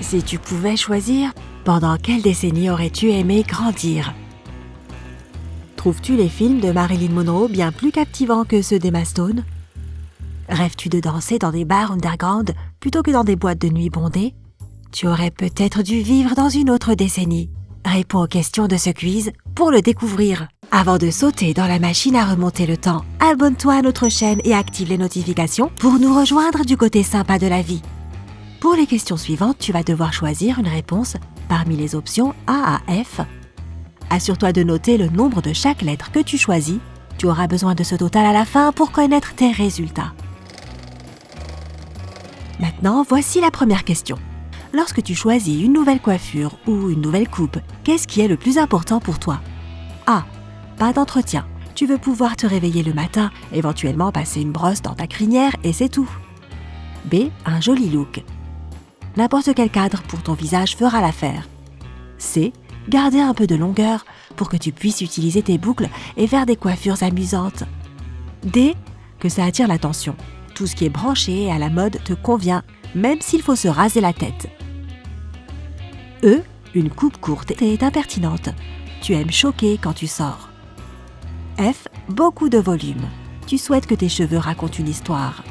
Si tu pouvais choisir, pendant quelle décennie aurais-tu aimé grandir? Trouves-tu les films de Marilyn Monroe bien plus captivants que ceux d'Emma Stone? Rêves-tu de danser dans des bars underground plutôt que dans des boîtes de nuit bondées? Tu aurais peut-être dû vivre dans une autre décennie. Réponds aux questions de ce quiz pour le découvrir. Avant de sauter dans la machine à remonter le temps, abonne-toi à notre chaîne et active les notifications pour nous rejoindre du côté sympa de la vie. Pour les questions suivantes, tu vas devoir choisir une réponse parmi les options A à F. Assure-toi de noter le nombre de chaque lettre que tu choisis. Tu auras besoin de ce total à la fin pour connaître tes résultats. Maintenant, voici la première question. Lorsque tu choisis une nouvelle coiffure ou une nouvelle coupe, qu'est-ce qui est le plus important pour toi? A. Pas d'entretien. Tu veux pouvoir te réveiller le matin, éventuellement passer une brosse dans ta crinière et c'est tout. B. Un joli look. N'importe quel cadre pour ton visage fera l'affaire. C. Garder un peu de longueur pour que tu puisses utiliser tes boucles et faire des coiffures amusantes. D. Que ça attire l'attention. Tout ce qui est branché et à la mode te convient, même s'il faut se raser la tête. E. Une coupe courte est impertinente. Tu aimes choquer quand tu sors. F. Beaucoup de volume. Tu souhaites que tes cheveux racontent une histoire.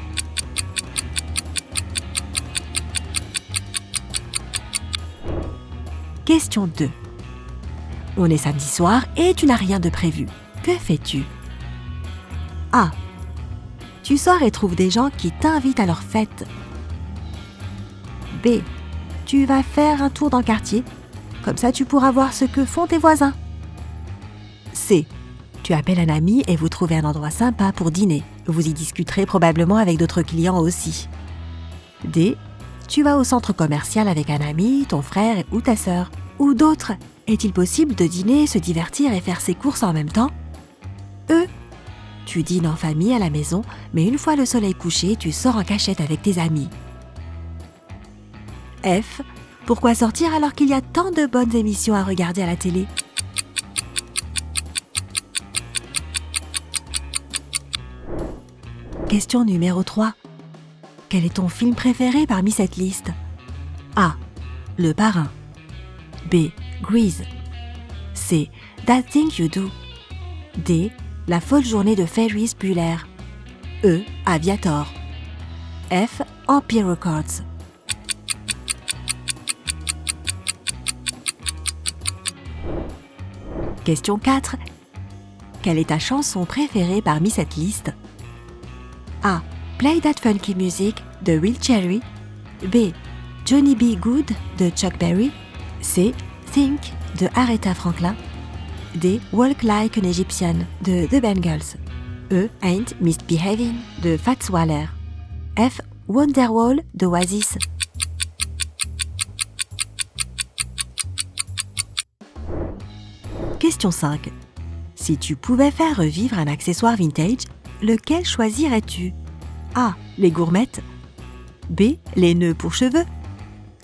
Question 2. On est samedi soir et tu n'as rien de prévu. Que fais-tu? A. Tu sors et trouves des gens qui t'invitent à leur fête. B. Tu vas faire un tour dans le quartier. Comme ça, tu pourras voir ce que font tes voisins. C. Tu appelles un ami et vous trouvez un endroit sympa pour dîner. Vous y discuterez probablement avec d'autres clients aussi. D. Tu vas au centre commercial avec un ami, ton frère ou ta sœur. Ou d'autres. Est-il possible de dîner, se divertir et faire ses courses en même temps? E. Tu dînes en famille à la maison, mais une fois le soleil couché, tu sors en cachette avec tes amis. F. Pourquoi sortir alors qu'il y a tant de bonnes émissions à regarder à la télé? Question numéro 3. Quel est ton film préféré parmi cette liste? A. Le Parrain. B. Grease. C. That Thing You Do. D. La folle journée de Ferris Bueller. E. Aviator. F. Empire Records. Question 4. Quelle est ta chanson préférée parmi cette liste? A. Play That Funky Music de Will Cherry. B. Johnny B. Good de Chuck Berry. C. Think de Aretha Franklin. D. Walk Like an Egyptian de The Bangles. E. Ain't Misbehaving de Fats Waller. F. Wonderwall de Oasis. Question 5. Si tu pouvais faire revivre un accessoire vintage, lequel choisirais-tu? A. Les gourmettes. B. Les nœuds pour cheveux.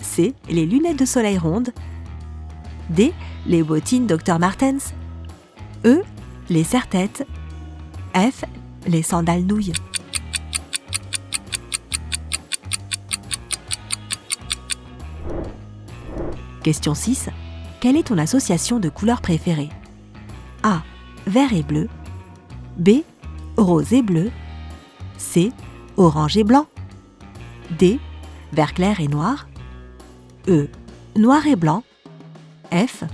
C. Les lunettes de soleil rondes. D. Les bottines Dr. Martens. E. Les serre-têtes. F. Les sandales nouilles. Question 6. Quelle est ton association de couleurs préférée? A. Vert et bleu. B. Rose et bleu. C. Orange et blanc. D. Vert clair et noir. E. Noir et blanc. F.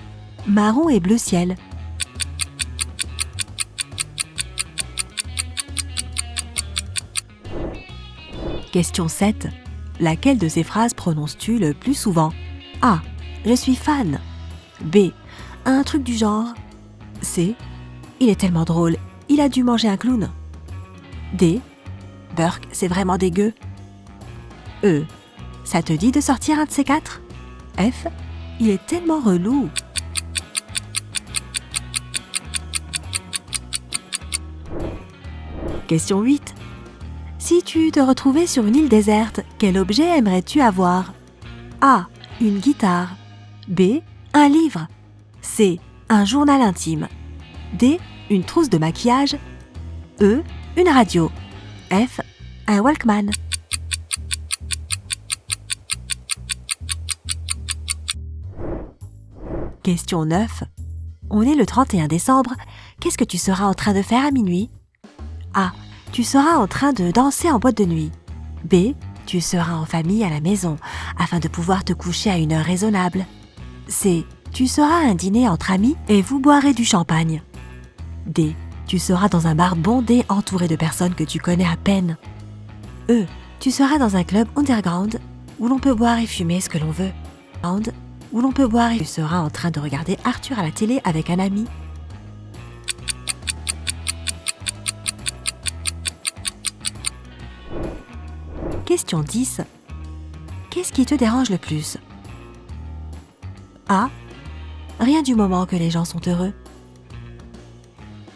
Marron et bleu ciel. Question 7. Laquelle de ces phrases prononces-tu le plus souvent? A. Je suis fan. B. Un truc du genre. C. Il est tellement drôle, il a dû manger un clown. D. Burk, c'est vraiment dégueu. E. Ça te dit de sortir un de ces quatre? F. Il est tellement relou. Question 8. Si tu te retrouvais sur une île déserte, quel objet aimerais-tu avoir? A. Une guitare. B. Un livre. C. Un journal intime. D. Une trousse de maquillage. E. Une radio. F. Un Walkman. Question 9. On est le 31 décembre. Qu'est-ce que tu seras en train de faire à minuit? A. Tu seras en train de danser en boîte de nuit. B. Tu seras en famille à la maison afin de pouvoir te coucher à une heure raisonnable. C. Tu seras à un dîner entre amis et vous boirez du champagne. D. Tu seras dans un bar bondé entouré de personnes que tu connais à peine. E. Tu seras dans un club underground où l'on peut boire et fumer ce que l'on veut. Où l'on peut boire et tu seras en train de regarder Arthur à la télé avec un ami. Question 10. Qu'est-ce qui te dérange le plus? A. Rien du moment que les gens sont heureux.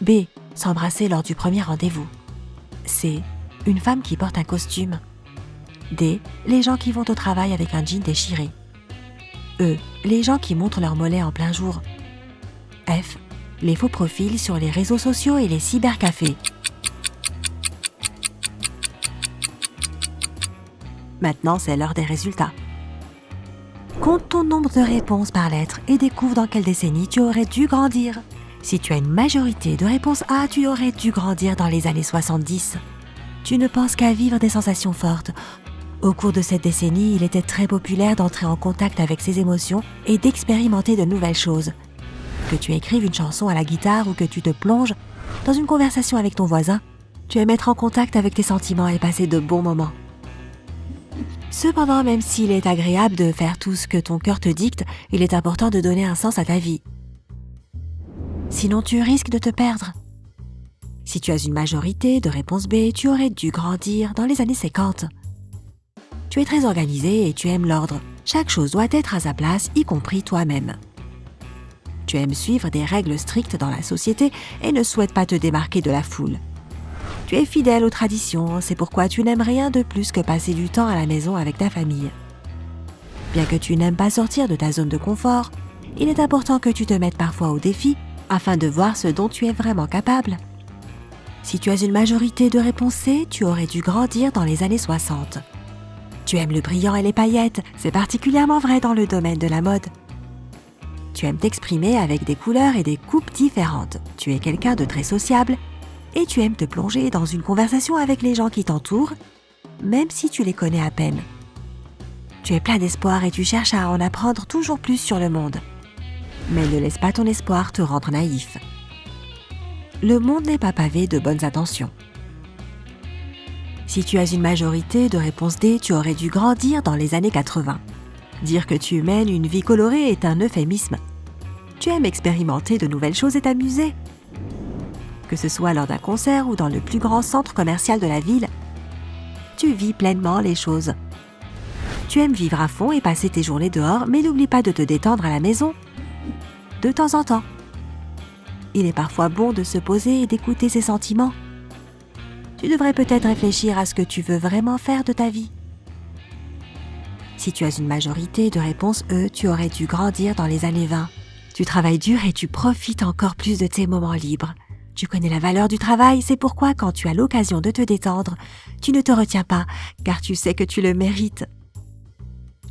B. S'embrasser lors du premier rendez-vous. C. Une femme qui porte un costume. D. Les gens qui vont au travail avec un jean déchiré. E. Les gens qui montrent leurs mollets en plein jour. F. Les faux profils sur les réseaux sociaux et les cybercafés. Maintenant, c'est l'heure des résultats. Compte ton nombre de réponses par lettre et découvre dans quelle décennie tu aurais dû grandir. Si tu as une majorité de réponses A, tu aurais dû grandir dans les années 70. Tu ne penses qu'à vivre des sensations fortes. Au cours de cette décennie, il était très populaire d'entrer en contact avec ses émotions et d'expérimenter de nouvelles choses. Que tu écrives une chanson à la guitare ou que tu te plonges dans une conversation avec ton voisin, tu aimes être en contact avec tes sentiments et passer de bons moments. Cependant, même s'il est agréable de faire tout ce que ton cœur te dicte, il est important de donner un sens à ta vie. Sinon, tu risques de te perdre. Si tu as une majorité de réponse B, tu aurais dû grandir dans les années 50. Tu es très organisé et tu aimes l'ordre. Chaque chose doit être à sa place, y compris toi-même. Tu aimes suivre des règles strictes dans la société et ne souhaites pas te démarquer de la foule. Tu es fidèle aux traditions, c'est pourquoi tu n'aimes rien de plus que passer du temps à la maison avec ta famille. Bien que tu n'aimes pas sortir de ta zone de confort, il est important que tu te mettes parfois au défi afin de voir ce dont tu es vraiment capable. Si tu as une majorité de réponses C, tu aurais dû grandir dans les années 60. Tu aimes le brillant et les paillettes, c'est particulièrement vrai dans le domaine de la mode. Tu aimes t'exprimer avec des couleurs et des coupes différentes. Tu es quelqu'un de très sociable et tu aimes te plonger dans une conversation avec les gens qui t'entourent, même si tu les connais à peine. Tu es plein d'espoir et tu cherches à en apprendre toujours plus sur le monde. Mais ne laisse pas ton espoir te rendre naïf. Le monde n'est pas pavé de bonnes intentions. Si tu as une majorité de réponse D, tu aurais dû grandir dans les années 80. Dire que tu mènes une vie colorée est un euphémisme. Tu aimes expérimenter de nouvelles choses et t'amuser. Que ce soit lors d'un concert ou dans le plus grand centre commercial de la ville, tu vis pleinement les choses. Tu aimes vivre à fond et passer tes journées dehors, mais n'oublie pas de te détendre à la maison, de temps en temps. Il est parfois bon de se poser et d'écouter ses sentiments. Tu devrais peut-être réfléchir à ce que tu veux vraiment faire de ta vie. Si tu as une majorité de réponse E, tu aurais dû grandir dans les années 20. Tu travailles dur et tu profites encore plus de tes moments libres. Tu connais la valeur du travail, c'est pourquoi quand tu as l'occasion de te détendre, tu ne te retiens pas, car tu sais que tu le mérites.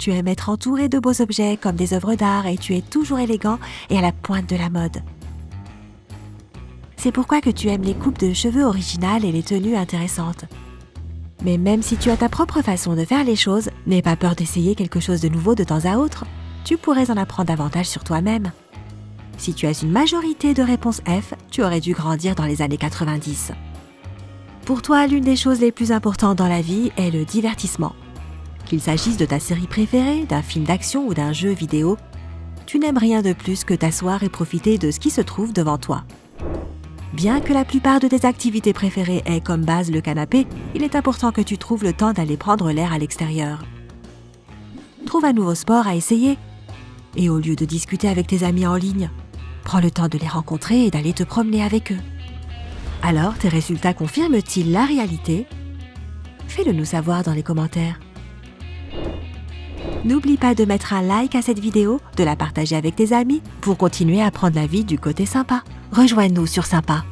Tu aimes être entouré de beaux objets comme des œuvres d'art et tu es toujours élégant et à la pointe de la mode. C'est pourquoi que tu aimes les coupes de cheveux originales et les tenues intéressantes. Mais même si tu as ta propre façon de faire les choses, n'aie pas peur d'essayer quelque chose de nouveau de temps à autre. Tu pourrais en apprendre davantage sur toi-même. Si tu as une majorité de réponses F, tu aurais dû grandir dans les années 90. Pour toi, l'une des choses les plus importantes dans la vie est le divertissement. Qu'il s'agisse de ta série préférée, d'un film d'action ou d'un jeu vidéo, tu n'aimes rien de plus que t'asseoir et profiter de ce qui se trouve devant toi. Bien que la plupart de tes activités préférées aient comme base le canapé, il est important que tu trouves le temps d'aller prendre l'air à l'extérieur. Trouve un nouveau sport à essayer et au lieu de discuter avec tes amis en ligne, prends le temps de les rencontrer et d'aller te promener avec eux. Alors, tes résultats confirment-ils la réalité? Fais-le nous savoir dans les commentaires. N'oublie pas de mettre un like à cette vidéo, de la partager avec tes amis pour continuer à prendre la vie du côté sympa. Rejoins-nous sur Sympa.